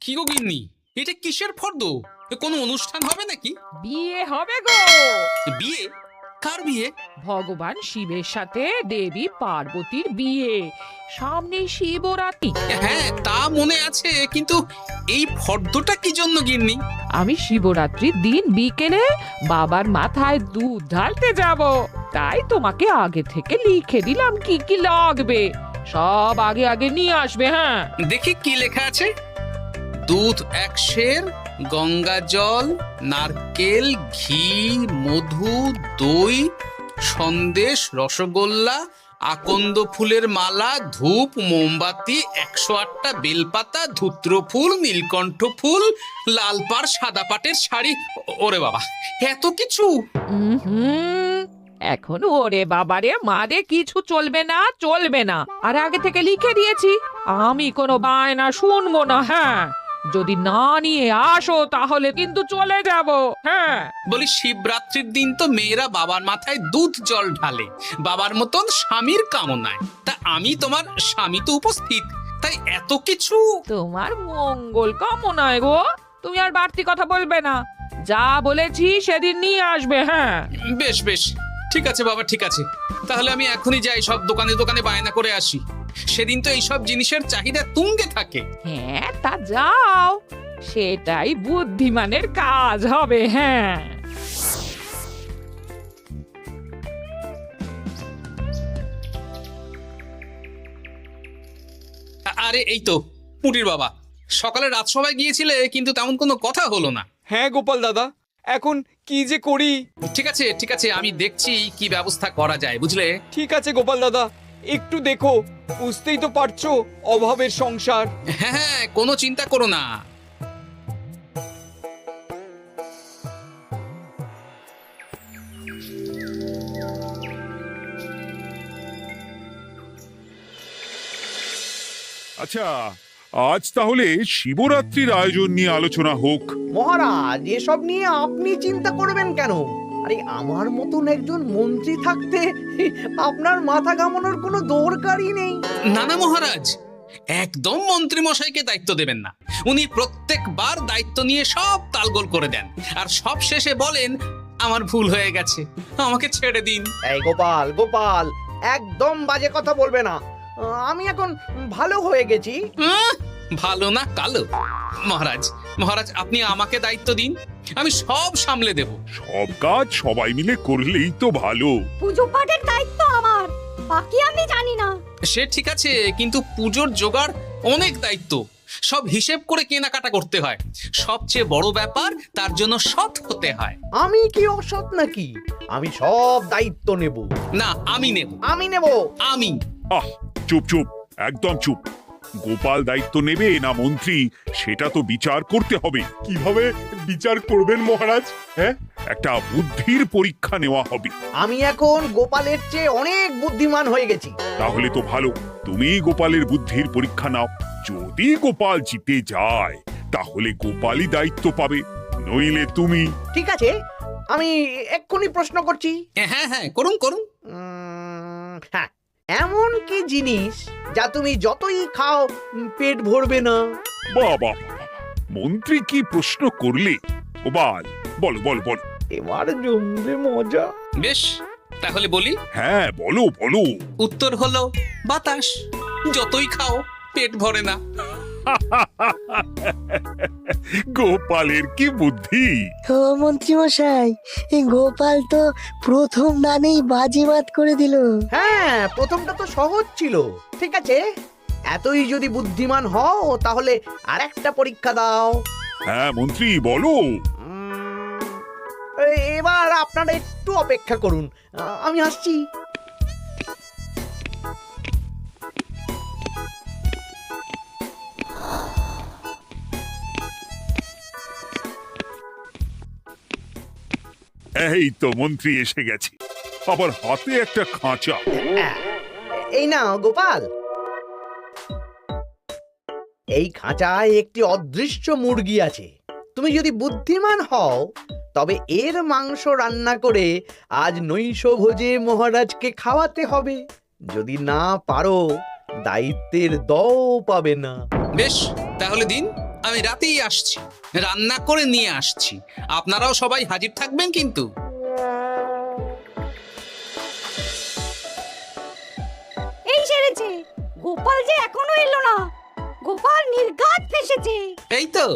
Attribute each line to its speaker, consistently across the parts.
Speaker 1: কি গো গিন্নি, এটা কিসের ফর্দ? কোনো অনুষ্ঠান হবে নাকি?
Speaker 2: বিয়ে হবে গো।
Speaker 1: বিয়ে? কার বিয়ে?
Speaker 2: ভগবান শিবের সাথে দেবী পার্বতীর বিয়ে, সামনে শিবরাত্রি।
Speaker 1: হ্যাঁ, তা মনে আছে, কিন্তু এই ফর্দটা কি জন্য গিন্নি?
Speaker 2: আমি শিবরাত্রির দিন বিকেলে বাবার মাথায় দুধ ঢালতে যাব, তাই তোমাকে আগে থেকে লিখে দিলাম কি কি লাগবে। সব আগে আগে নিয়ে আসবে। হ্যাঁ,
Speaker 1: দেখি কি লেখা আছে। দুধ 1 সের, গঙ্গা জল, নারকেল, ঘি, মধু, দই, সন্দেশ, রসগোল্লা, আকন্দ ফুলের মালা, ধূপ, মোমবাতি, 108টা বেলপাতা, ধূত্র ফুল, নীলকণ্ঠ ফুল, লাল পাড় সাদা পাটের শাড়ি। ওরে বাবা, এত কিছু!
Speaker 2: হুম, এখন ওরে বাবারে মারে কিছু চলবে না, চলবে না। আর আগে থেকে লিখে দিয়েছি, আমি কোনো বায়না শুনবো না। হ্যাঁ, যদি না নিয়ে আসো তাহলে কিন্তু চলে যাব। হ্যাঁ,
Speaker 1: বলি, শিবরাত্রির দিন তো মেয়েরা বাবার মাথায় দুধ জল ঢালে বাবার মতন স্বামীর কামনায়। তা আমি তোমার স্বামী তো উপস্থিত, তাই এত কিছু।
Speaker 2: তোমার মঙ্গল কামনায় গো, তুমি আর বাড়তি কথা বলবে না। যা বলেছি সেদিন নিয়ে আসবে। হ্যাঁ,
Speaker 1: বেশ বেশ, ঠিক আছে বাবা, ঠিক আছে। তাহলে আমি এখনই যাই, সব দোকানে দোকানে বায়না করে আসি। সেদিন তো এইসব জিনিসের চাহিদা তুঙ্গে থাকে।
Speaker 2: হ্যাঁ, তা যাও, সেটাই বুদ্ধিমানের কাজ হবে। হ্যাঁ,
Speaker 1: আরে এই তো পুটির বাবা, সকালে রাজসভায় গিয়েছিলে কিন্তু তেমন কোনো কথা হলো না।
Speaker 3: হ্যাঁ গোপাল দাদা, এখন কি যে করি।
Speaker 1: ঠিক আছে ঠিক আছে, আমি দেখছি কি ব্যবস্থা করা যায়, বুঝলে।
Speaker 3: ঠিক আছে গোপাল দাদা, একটু দেখো, বুঝতেই তো পারছো অভাবের সংসার।
Speaker 1: হ্যাঁ হ্যাঁ, কোনো চিন্তা করো না।
Speaker 4: আচ্ছা, আজ তাহলে শিবরাত্রির আয়োজন নিয়ে আলোচনা হোক।
Speaker 5: মহারাজ, এসব নিয়ে আপনি চিন্তা করবেন কেন? আরে আমার মতন একজন মন্ত্রী থাকতে আপনার মাথা ঘামানোর কোনো দরকারই নেই।
Speaker 1: না না মহারাজ, একদম মন্ত্রী মশাইকে দায়িত্ব দেবেন না। উনি প্রত্যেকবার দায়িত্ব নিয়ে সব তালগোল করে দেন, আর সব শেষে বলেন আমার ভুল হয়ে গেছে, আমাকে ছেড়ে দিন।
Speaker 5: এই গোপাল গোপাল, একদম বাজে কথা বলবে না। আমি এখন ভালো হয়ে গেছি।
Speaker 1: ভালো না কালো? মহারাজ মহারাজ, আপনি আমাকে দায়িত্ব দিন, আমি সব সামলে দেব।
Speaker 4: সব কাজ সবাই মিলে করলেই তো ভালো।
Speaker 6: পুজো পাঠের দায়িত্ব আমার, বাকি আমি জানি না।
Speaker 1: সে ঠিক আছে, কিন্তু পুজোর জোগাড় অনেক দায়িত্ব, সব হিসেব করে কেনাকাটা করতে হয়। সবচেয়ে বড় ব্যাপার, তার জন্য সৎ হতে হয়।
Speaker 5: আমি কি অসৎ নাকি? আমি সব দায়িত্ব নেব।
Speaker 1: না, আমি নেব।
Speaker 5: আমি নেব।
Speaker 1: আমি।
Speaker 4: আহ, চুপ চুপ, একদম চুপ। গোপাল দায়িত্ব নেবে না মন্ত্রী, সেটা তো বিচার করতে হবে।
Speaker 7: কিভাবে বিচার করবেন মহারাজ? হ্যাঁ,
Speaker 4: একটা বুদ্ধির পরীক্ষা নেওয়া হবে।
Speaker 5: আমি এখন গোপালের চেয়ে অনেক বুদ্ধিমান হয়ে গেছি।
Speaker 4: তাহলে তো ভালো, তুমি গোপালের বুদ্ধির পরীক্ষা নাও। যদি গোপাল জিতে যায় তাহলে গোপালই দায়িত্ব পাবে, নইলে তুমি।
Speaker 5: ঠিক আছে, আমি এক্ষুনি প্রশ্ন করছি।
Speaker 1: হ্যাঁ হ্যাঁ, করুন করুন।
Speaker 5: হ্যাঁ, এমন কি জিনিস যা তুমি যতই খাও পেট ভরবে না?
Speaker 4: বাবা, মন্ত্রী কি প্রশ্ন করলে! গোপাল, বলো বলো বলো।
Speaker 5: এবার জমবে মজা।
Speaker 1: বেশ, তাহলে বলি।
Speaker 4: হ্যাঁ, বলো বলো।
Speaker 1: উত্তর হলো বাতাস, যতই খাও পেট ভরে না।
Speaker 4: গোপালের কি বুদ্ধি!
Speaker 8: ও মন্ত্রী মশাই, এই গোপাল তো প্রথম দানেই বাজিমাত করে দিল।
Speaker 5: হ্যাঁ, প্রথমটা তো সহজ ছিল। ঠিক আছে, এতই যদি বুদ্ধিমান হও তাহলে আরেকটা পরীক্ষা দাও।
Speaker 4: হ্যাঁ মন্ত্রী, বলো।
Speaker 5: এবার আপনারা একটু অপেক্ষা করুন, আমি আসছি।
Speaker 4: এই তো মন্ত্রী এসে গেছে, আবার হাতে একটা খাঁচা।
Speaker 5: এই নাও গোপাল, এই খাঁচায় একটি অদৃশ্য মুরগি আছে। তুমি যদি বুদ্ধিমান হও তবে এর মাংস রান্না করে আজ নৈশভোজে মহারাজকে খাওয়াতে হবে। যদি না পারো, দায়িত্বের দও পাবে না।
Speaker 1: বেশ, তাহলে দিন, আমি রাতেই আসছি, রান্না করে নিয়ে আসছি। আপনারাও সবাই হাজির থাকবেন কিন্তু।
Speaker 6: এই সেরেছে, গোপাল যে এখনো এলো না। গোপাল নির্ঘাত ফেসেছে।
Speaker 1: এই তো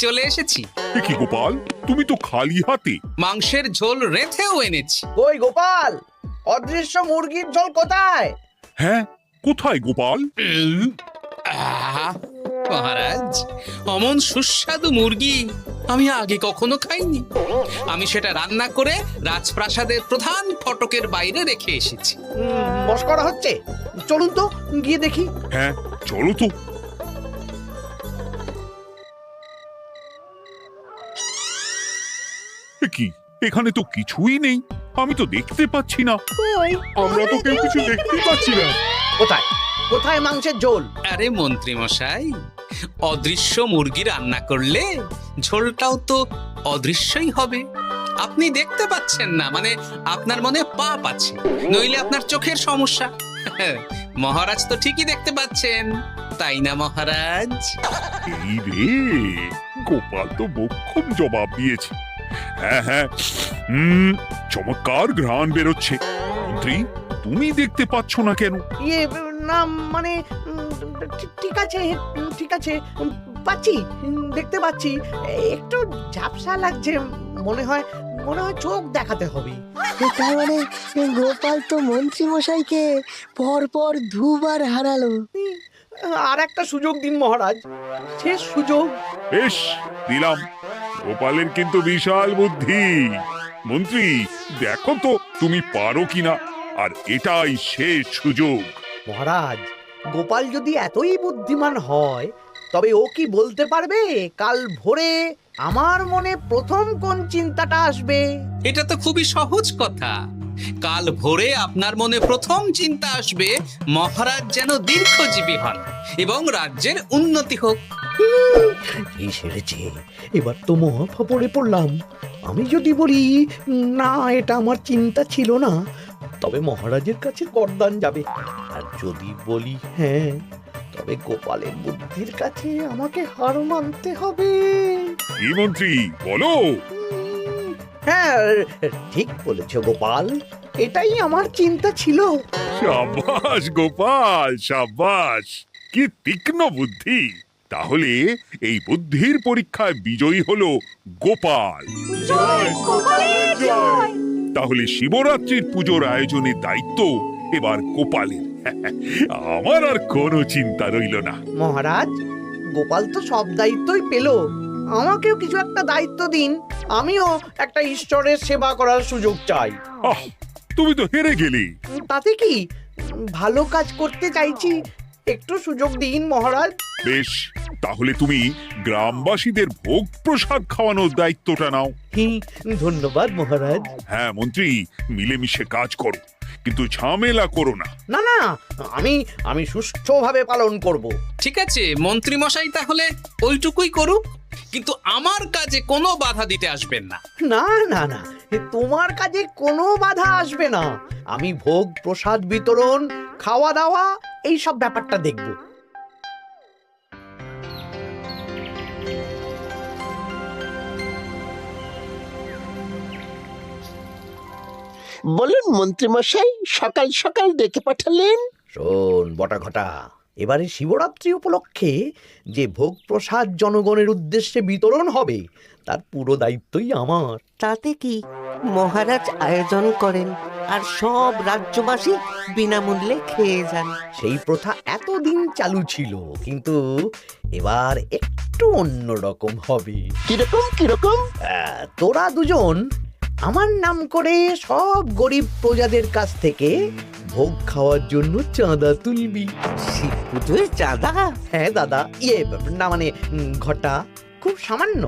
Speaker 1: চলে এসেছি।
Speaker 4: এ কি গোপাল, তুমি তো খালি হাতে।
Speaker 1: মাংসের ঝোল রেঁধেও এনেছি।
Speaker 5: কই গোপাল, অদৃশ্য মুরগির ঝোল কোথায়?
Speaker 4: হ্যাঁ, কোথায় গোপাল?
Speaker 1: আহা, মহারাজ, অমন সুস্বাদু মুরগি আমি আগে কখনো খাইনি। আমি সেটা রান্না করে রাজপ্রাসাদের প্রধান ফটকের বাইরে রেখে এসেছি।
Speaker 5: মস্করা হচ্ছে? চলুন তো গিয়ে দেখি।
Speaker 4: হ্যাঁ, চলো তো। এ কি, এখানে তো কিছুই নেই, আমি তো দেখতে পাচ্ছি না।
Speaker 6: কই,
Speaker 7: আমরা তো কেউ কিছু দেখতেই পাচ্ছি না।
Speaker 5: কোথায় কোথায় মাংসের ঝোল?
Speaker 1: আরে মন্ত্রী মশাই, অদৃশ্য মুরগি রান্না করলে ঝোলটাও তো অদৃশ্যই হবে। আপনি দেখতে পাচ্ছেন না, মানে আপনার মনে পাপ আছে, নইলে আপনার চোখের সমস্যা। মহারাজ তো ঠিকই দেখতে পাচ্ছেন, তাই না মহারাজ?
Speaker 4: এই রে, গোপাল তো মোক্ষম জবাব দিয়েছে। হ্যাঁ হ্যাঁ, চমৎকার ঘ্রাণ বেরোচ্ছে। মন্ত্রী, তুমি দেখতে পাচ্ছ না কেন?
Speaker 5: ইয়ে না মানে ঠিক আছে, ঠিক আছে, পাচ্ছি, দেখতে পাচ্ছি। একটু ঝাপসা লাগছে, মনে হয় চোখ দেখাতে হবে।
Speaker 8: তার মানে গোপাল তো মন্ত্রী মশাইকে পরপর দুবার হারালো।
Speaker 5: আর একটা সুযোগ দিন মহারাজ, শেষ সুযোগ।
Speaker 4: বেশ, দিলাম। গোপালের কিন্তু বিশাল বুদ্ধি। মন্ত্রী, দেখো তো তুমি পারো কিনা, আর এটাই শেষ সুযোগ।
Speaker 5: মহারাজ, গোপাল যদি এতই বুদ্ধিমান হয়, তবে ও কি বলতে পারবে কাল ভোরে আমার মনে প্রথম কোন চিন্তাটা আসবে?
Speaker 1: এটা তো খুবই সহজ কথা। কাল ভোরে আপনার মনে প্রথম চিন্তা আসবে মহারাজ যেন দীর্ঘজীবী হন এবং রাজ্যের উন্নতি হোক।
Speaker 5: এই সেরেছে, এবার তো মহা ফাপড়ে পড়লাম। আমি যদি বলি না, এটা আমার চিন্তা ছিল না, তবে মহারাজের কাছে গর্দান যাবে। আর যদি বলি হ্যাঁ, তবে গোপালের বুদ্ধির কাছে আমাকে হার মানতে হবে।
Speaker 4: এই মন্ত্রী, বলো।
Speaker 5: হ্যাঁ, ঠিক বলেছ গোপাল, এটাই আমার চিন্তা ছিল।
Speaker 4: সাবাস গোপাল, সাবাস, কি তীক্ষ্ণ বুদ্ধি। তাহলে এই বুদ্ধির পরীক্ষায় বিজয়ী হলো গোপাল।
Speaker 6: জয় গোপালের জয়।
Speaker 4: তাহলে শিবরাত্রির পুজোর আয়োজনের দায়িত্ব এবার গোপালের। আমার আর কোনো চিন্তা রইল না।
Speaker 5: মহারাজ, গোপাল তো সব দায়িত্বই পেল, আমাকেও কিছু একটা দায়িত্ব দিন। আমিও একটা ঈশ্বরের সেবা করার সুযোগ চাই।
Speaker 4: আহ, তুমি তো হেরে গেলে।
Speaker 5: তাতে কি, ভালো কাজ করতে চাইছি, একটু সুযোগ দিন মহারাজ।
Speaker 4: বেশ, তাহলে তুমি গ্রামবাসীদের ভোগ প্রসাদ খাওয়ানোর দায়িত্বটা নাও।
Speaker 5: ধন্যবাদ মহারাজ।
Speaker 4: হ্যাঁ মন্ত্রী, মিলেমিশে কাজ করো, কিন্তু ঝামেলা করো না।
Speaker 5: না না, আমি সুষ্ঠুভাবে পালন করব।
Speaker 1: ঠিক আছে মন্ত্রী মশাই, তাহলে ওইটুকুই করুক, কিন্তু আমার কাজে কোনো বাধা দিতে আসবেন না।
Speaker 5: না না না, তোমার কাজে কোনো বাধা আসবে না। আমি ভোগ প্রসাদ বিতরণ, খাওয়া দাওয়া, এই সব ব্যাপারটা দেখব।
Speaker 9: বলুন মন্ত্রীমশাই, সকাল সকাল ডেকে পাঠালেন।
Speaker 5: শোন বটা ঘটা, এবারে শিবরাত্রি উপলক্ষে যে ভোগ প্রসাদ জনগণের উদ্দেশ্যে বিতরণ হবে, তার পুরো দায়িত্বই আমার।
Speaker 10: তাতে কি, মহারাজ আয়োজন করেন আর সব রাজ্যবাসী বিনামূল্যে খেয়ে যান।
Speaker 5: সেই প্রথা এতদিন চালু ছিল, কিন্তু এবার একটু অন্যরকম হবে।
Speaker 9: কিরকম কিরকম?
Speaker 5: তোরা দুজন আমার নাম করে সব গরিব প্রজাদের কাছ থেকে ভোগ খাওয়ার জন্য চাঁদা তুলবি।
Speaker 10: শিব পুজোয় চাঁদা?
Speaker 5: হ্যাঁ দাদা, ইয়ে না মানে ঘটা, খুব সামান্য।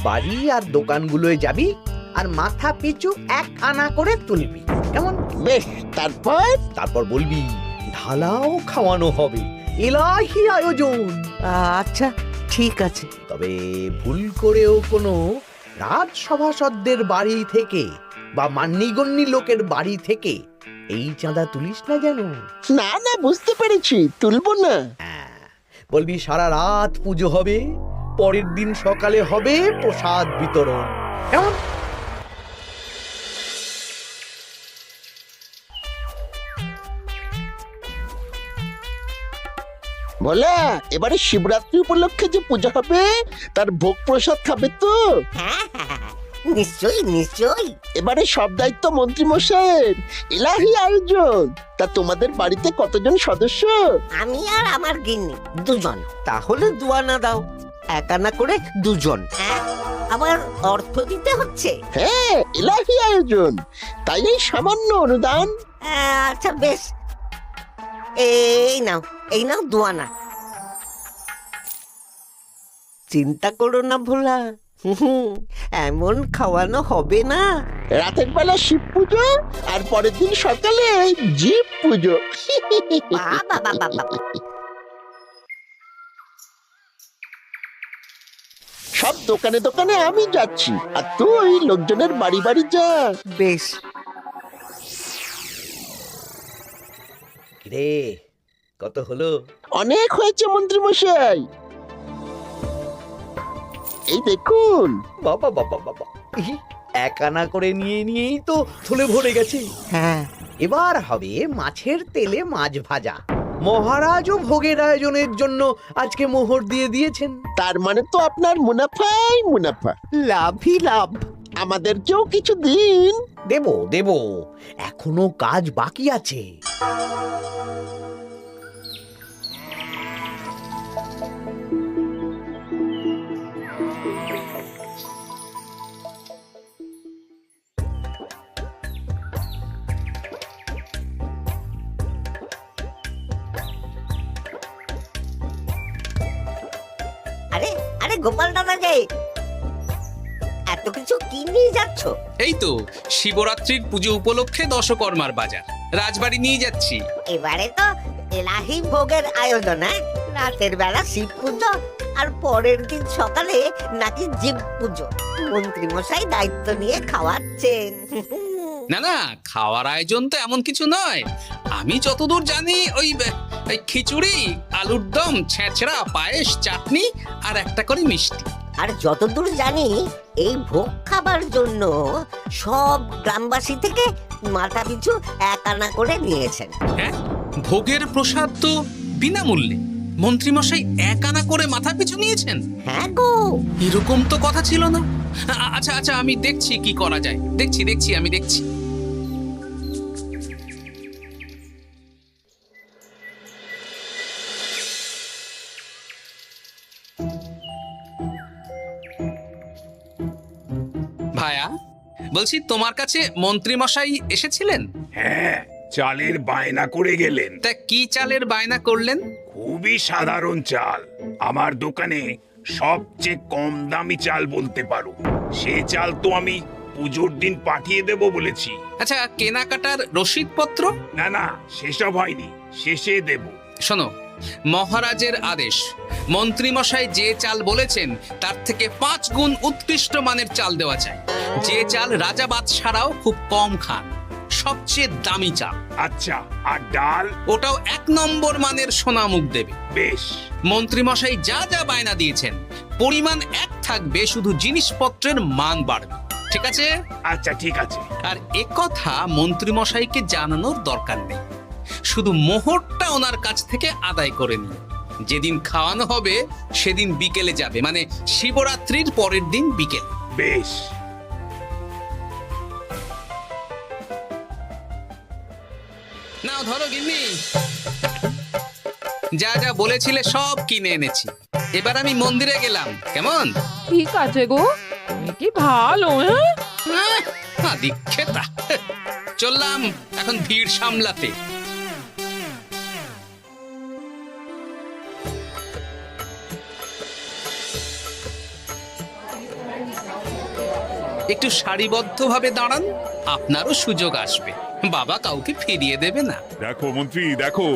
Speaker 5: বাড়ি আর দোকানগুলোয় যাবি আর মাথা পিছু 1 আনা করে তুলবি, কেমন?
Speaker 9: বেশ,
Speaker 5: তারপর বলবি ঢালাও খাওয়ানো হবে, এলাহি আয়োজন।
Speaker 10: আচ্ছা ঠিক আছে।
Speaker 5: তবে ভুল করেও কোনো রাজসভাসদদের বাড়ি থেকে বা মান্যিগণ্যি লোকের বাড়ি থেকে এই চাঁদা তুলিস না যেন।
Speaker 9: না না, বুঝতে পেরেছি, তুলবো না।
Speaker 5: বলবি সারা রাত পুজো হবে, পরের দিন সকালে হবে প্রসাদ বিতরণ। কেমন?
Speaker 9: বলা, এবারে শিবরাত্রি উপলক্ষে যে পূজা হবে তার ভোগ প্রসাদ খাবে তো?
Speaker 10: হ্যাঁ হ্যাঁ হ্যাঁ, নিশ্চয়ই নিশ্চয়ই।
Speaker 9: এবারে সব দায়িত্ব মন্ত্রী মশাইয়ের, এলাহি আয়োজন। তা তোমাদের বাড়িতে কতজন সদস্য?
Speaker 10: আমি আর আমার গিন্নি দুজন। তাহলে দুয়ানা দাও, এক আনা করে দুজন। হ্যাঁ, আবার অর্থ দিতে হচ্ছে।
Speaker 9: হ্যাঁ, এলাহি আয়োজন, তাই এই সামান্য অনুদান।
Speaker 10: আচ্ছা বেশ, এই নাও দুয়ানা। চিন্তা করো না ভোলা, এমন খাওয়ানো হবে না।
Speaker 9: রাতের বেলা শিব পুজো আর পরের দিন সকালে জীব পুজো। সব দোকানে দোকানে আমি যাচ্ছি, আর তুই লোকজনের বাড়ি বাড়ি যা।
Speaker 10: বেশ।
Speaker 5: রে, কত হলো?
Speaker 9: অনেক হয়েছে মন্ত্রী মশাই, এই দেখুন।
Speaker 5: বাবা বাবা বাবা, এক আনা করে নিয়েই তো থলে ভরে গেছে।
Speaker 10: হ্যাঁ,
Speaker 5: এবার হবে মাছের তেলে মাছ ভাজা। মহারাজও ভোগের আয়োজনের জন্য আজকে মোহর দিয়ে দিয়েছেন।
Speaker 9: তার মানে তো আপনার মুনাফাই মুনাফা, লাভই লাভ। আমাদেরকেও কিছু দিন।
Speaker 5: দেব, এখনো কাজ বাকি আছে।
Speaker 10: আরে আরে গোপাল দাদা যে, এত কিছু কি নিয়ে যাচ্ছ?
Speaker 1: এই তো শিবরাত্রির পুজো উপলক্ষে দশকর্মার বাজার রাজবাড়ি নিয়ে যাচ্ছি।
Speaker 10: এবারে তো এলাহি ভোগের আয়োজন। রাতের বেলা শিব পুজো আর পরের দিন সকালে নাকি জীব পুজো। মন্ত্রী মশাই দায়িত্ব নিয়ে খাওয়াচ্ছেন।
Speaker 1: না, খাওয়ার আয়োজন তো এমন কিছু নয়। আমি যতদূর জানি ওই খিচুড়ি, আলুর দম, ছেঁচড়া, পায়েস, চাটনি আর একটা করে মিষ্টি।
Speaker 10: আর যতদূর জানি এই ভোগ খাবার জন্য সব গ্রামবাসী থেকে মাথা পিছু এক আনা করে নিয়েছেন।
Speaker 1: হ্যাঁ, ভোগের প্রসাদ তো বিনামূল্যে। মন্ত্রীমশাই এক আনা করে মাথা পিছু নিয়েছেন?
Speaker 10: হ্যাঁ গো,
Speaker 1: এরকম তো কথা ছিল না। আচ্ছা, আমি দেখছি কি করা যায়। আমি দেখছি। ভায়া, বলছি তোমার কাছে মন্ত্রীমশাই এসেছিলেন?
Speaker 7: হ্যাঁ, চালের বায়না করে গেলেন।
Speaker 1: তা কি চালের বায়না করলেন?
Speaker 7: খুবই সাধারণ চাল, আমার দোকানে সবচেয়ে কম দামি চাল বলতে পারো। সে চাল তো আমি পুজোর দিন পাঠিয়ে দেব বলেছি।
Speaker 1: আচ্ছা, কেনাকাটার রসিদপত্র?
Speaker 7: না, সেসব হয়নি, শেষে দেব।
Speaker 1: শোনো, মহারাজের আদেশ, মন্ত্রীমশাই যে চাল বলেছেন তার থেকে 5 গুণ উৎকৃষ্ট মানের চাল দেওয়া চাই। যে চাল রাজা বাদশারাও খুব কম খান, সবচেয়ে দামি চাল।
Speaker 7: আচ্ছা, আর ডাল?
Speaker 1: ওটাও 1 নম্বর মানের সোনামুখ দেবে।
Speaker 7: বেশ।
Speaker 1: মন্ত্রীমশাই যা যা বায়না দিয়েছেন পরিমাণ এক থাকবে, শুধু জিনিসপত্রের মান বাড়বে। ঠিক আছে?
Speaker 7: আচ্ছা, ঠিক আছে।
Speaker 1: আর একথা মন্ত্রীমশাইকে জানানোর দরকার নেই, শুধু মোহরটা ওনার কাছ থেকে আদায় করে নিন। যেদিন খাওয়ানো হবে সেদিন বিকেলে যাবে, মানে শিবরাত্রির পরের দিন বিকেল।
Speaker 7: বেশ।
Speaker 1: নাও ধরো গিন্নি, যা যা বলেছিলে সব কিনে এনেছি। এবার আমি মন্দিরে গেলাম, কেমন?
Speaker 2: ঠিক আছে গো, তুমি কি ভালো।
Speaker 1: দীক্ষেতা, চললাম এখন ভিড় সামলাতে। একটু সারিবদ্ধভাবে দাঁড়ান, আপনারও সুযোগ আসবে। বাবা কাউকে ফিরিয়ে দেবে না।
Speaker 4: দেখো মন্ত্রী, দেখো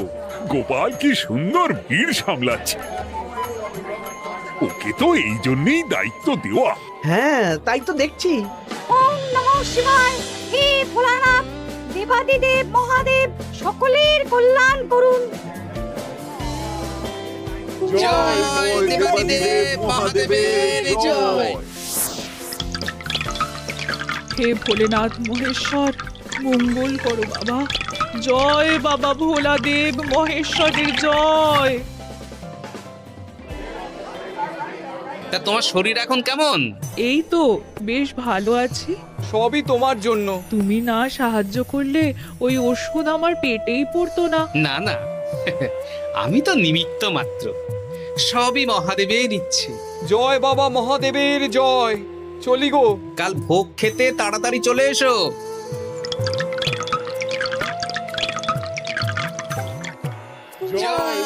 Speaker 4: গোপাল কি সুন্দর ভিড় সামলাচ্ছে। ওকে তো এই জন্যই দায়িত্ব দেওয়া।
Speaker 5: হ্যাঁ, তাই তো দেখছি।
Speaker 6: ওম নমঃ শিবায়। হে ভোলানাথ, দেবাদিদেব মহাদেব সকলের কল্যাণ করুন।
Speaker 1: জয় দেবাদিদেব মহাদেবের জয়।
Speaker 2: হে ভোলেনাথ মহেশ্বর, মঙ্গল করো বাবা। জয় বাবা ভোলাদেব মহেশ্বরের জয়।
Speaker 1: তা তোমার শরীর এখন কেমন?
Speaker 2: এই তো বেশ ভালো আছি।
Speaker 3: সবই তোমার জন্য।
Speaker 2: তুমি না সাহায্য করলে ওই ওষুধ আমার পেটেই পড়তো না।
Speaker 1: না না, আমি তো নিমিত্ত মাত্র, সবই মহাদেবের ইচ্ছে।
Speaker 3: জয় বাবা মহাদেবের জয়। চলি গো।
Speaker 1: কাল ভোগ খেতে তাড়াতাড়ি চলে এসো। জয়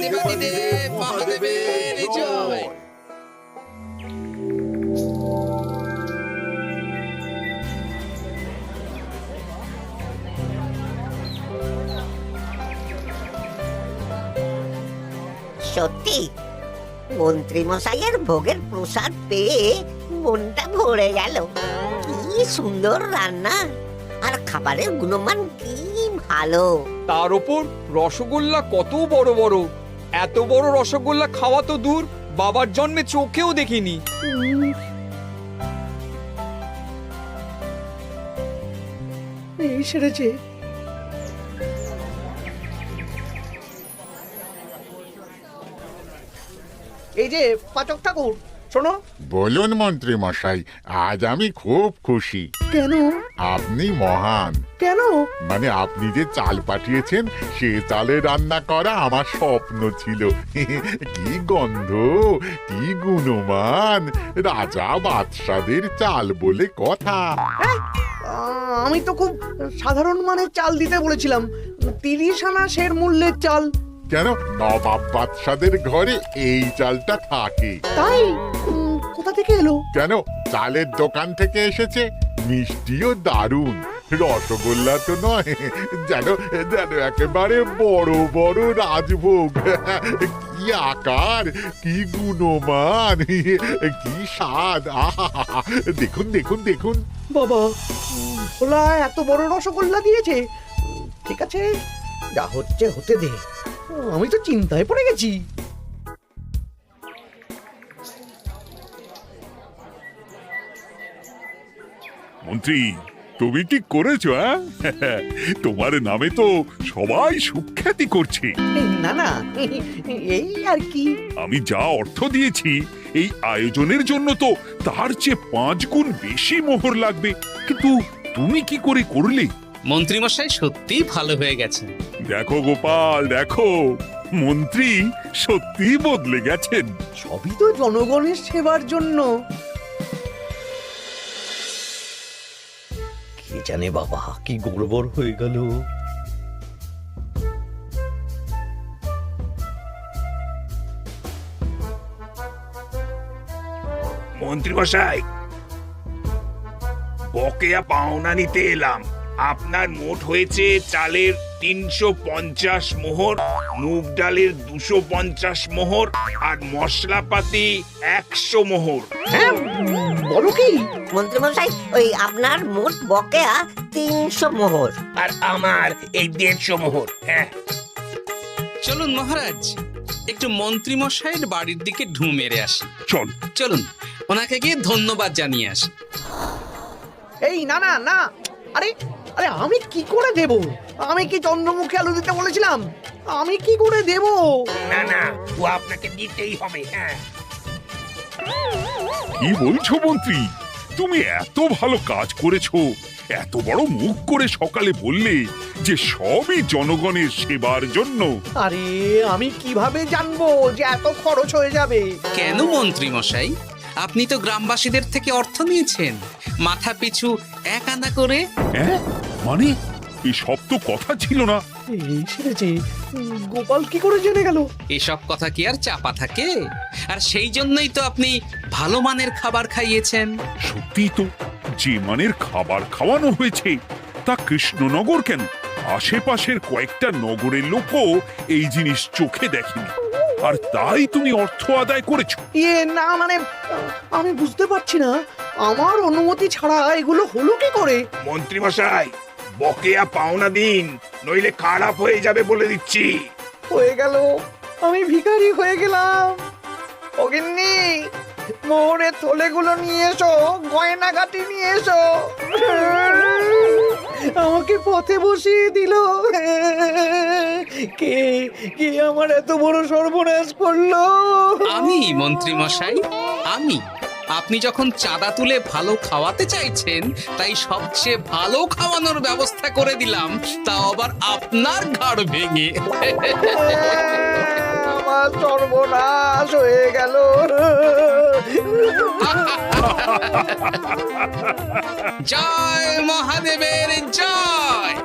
Speaker 1: দেবাদিদেব মহাদেবের জয়।
Speaker 10: সত্যি মন্ত্রী মশাইয়ের ভোগের প্রসাদ পেয়ে মনটা ভরে গেল। কি সুন্দর রান্না, আর খাবারের গুণমান কি ভালো।
Speaker 3: তার ওপর রসগোল্লা কত বড় বড়। এত বড় রসগোল্লা খাওয়া তো দূর, বাবার জন্মে চোখেও দেখিনি।
Speaker 5: এই সেরেছে। এই যে পাচক ঠাকুর, শোনো।
Speaker 11: বলুন মন্ত্রী মশাই, আজ আমি খুব খুশি।
Speaker 5: কেন?
Speaker 11: আপনি মহান।
Speaker 5: কেন?
Speaker 11: মানে আপনি যে চাল পাঠিয়েছেন সে চালে রান্না করা আমার স্বপ্ন ছিল। কি গন্ধ, কি গুণমান, রাজা বাদশাদের চাল বলে কথা।
Speaker 5: আমি তো খুব সাধারণ মানের চাল দিতে বলেছিলাম, 30 আনা সের মূল্যের চাল।
Speaker 11: কেন, নবাব বাদশাদের ঘরে এই চালটা থাকে।
Speaker 5: তাই? কোথা থেকে এলো?
Speaker 11: কেন, চালের দোকান থেকে এসেছে। মিষ্টিও দারুণ, রসগোল্লা তো নয়, যেন যেন একেবারে বড় বড় রাজভোগ। কি আকার, কি গুণমান, কি স্বাদ। আহা, দেখুন দেখুন দেখুন।
Speaker 5: বাবা, ভোলা এত বড় রসগোল্লা দিয়েছে। ঠিক আছে, যা হচ্ছে হতে দে। আমি তো চিন্তায় পড়ে গেছি।
Speaker 4: মন্ত্রী, তুমি কি করেছো? তোমার নামে তো সবাই সুখ্যাতি করছে।
Speaker 5: না না, এই আর কি।
Speaker 4: আমি যা অর্থ দিয়েছি এই আয়োজনের জন্য তো তার চেয়ে 5 গুণ বেশি মোহর লাগবে, কিন্তু তুমি কি করে করলে?
Speaker 1: মন্ত্রীমশাই সত্যিই ভালো হয়ে গেছেন।
Speaker 4: দেখো গোপাল, দেখো মন্ত্রী সত্যি বদলে গেছেন।
Speaker 5: সবই তো জনগণের সেবার জন্য। কে জানে বাবা, কি গড়বড় হয়ে গেল।
Speaker 7: মন্ত্রী মশাই, বকেয়া পাওনা নিতে এলাম। আপনার মোট হয়েছে চালের 350 মোহর, মুগ ডালের 250 মোহর, আর মশলাপাতি 100 মোহর।
Speaker 5: হ্যাঁ, বলো কি?
Speaker 10: মন্ত্রী মশাই, ওই আপনার মোট বকেয়া 300 মোহর।
Speaker 7: আর আমার এই 150 মোহর। হ্যাঁ,
Speaker 1: চলুন মহারাজ, একটু মন্ত্রীমশাইয়ের বাড়ির দিকে ঢু মেরে আসি।
Speaker 4: চল।
Speaker 1: চলুন, ওনাকে গিয়ে ধন্যবাদ জানিয়ে আসি।
Speaker 5: এই না না না, আরে আরে আমি কি করে দেব? আমি কি চন্দ্রমুখী আলু দিতে বলেছিলাম? আমি কি করে দেব?
Speaker 7: না না, ও আপনাকে দিতেই হবে। হ্যাঁ,
Speaker 4: কি বলছো মন্ত্রী? তুমি এত ভালো কাজ করেছো, এত বড় মুখ করে সকালে বললে যে সবই জনগণের সেবার জন্য।
Speaker 5: আরে আমি কিভাবে জানবো যে এত খরচ হয়ে যাবে?
Speaker 1: কেন মন্ত্রীমশাই, আপনি তো গ্রামবাসীদের থেকে অর্থ নিয়েছেন, মাথা পিছু 1 আনা করে।
Speaker 4: হ্যাঁ, মানে এসব তো কথা ছিল না।
Speaker 5: এই সেরেছে, গোপাল কি করে জেনে গেল?
Speaker 1: এসব কথা কি আর চাপা থাকে? আর সেই জন্যই তো আপনি ভালো মানের খাবার খাইয়েছেন।
Speaker 4: সত্যি তো, যে মানের খাবার খাওয়ানো হয়েছে তা কৃষ্ণনগর কেন, আশেপাশের কয়েকটা নগরের লোকও এই জিনিস চোখে দেখেনি, আর তাই তুমি অর্থ আদায় করেছো।
Speaker 5: না মানে, আমি বুঝতে পারছি না, আমার অনুমতি ছাড়া এগুলো হলো কি করে?
Speaker 7: মন্ত্রী মশাই, বকেয়া পাওনা দিন, নইলে খারাপ হয়ে যাবে বলে দিচ্ছি।
Speaker 5: হয়ে গেল, আমি ভিখারি হয়ে গেলাম। অগিন্নি, মোহরের থলেগুলো নিয়ে এসো, গয়নাগাটি নিয়ে এসো। আমাকে পথে বসিয়ে দিল। কে কে আমার এত বড় সর্বনাশ করলো?
Speaker 1: আমি মন্ত্রী মশাই, আমি। আপনি যখন চাঁদা তুলে ভালো খাওয়াতে চাইছেন, তাই সবচেয়ে ভালো খাওয়ানোর ব্যবস্থা করে দিলাম, তাও আবার আপনার ঘাড় ভেঙে।
Speaker 5: আমার সর্বনাশ হয়ে গেল।
Speaker 1: জয় মহাদেবের জয়।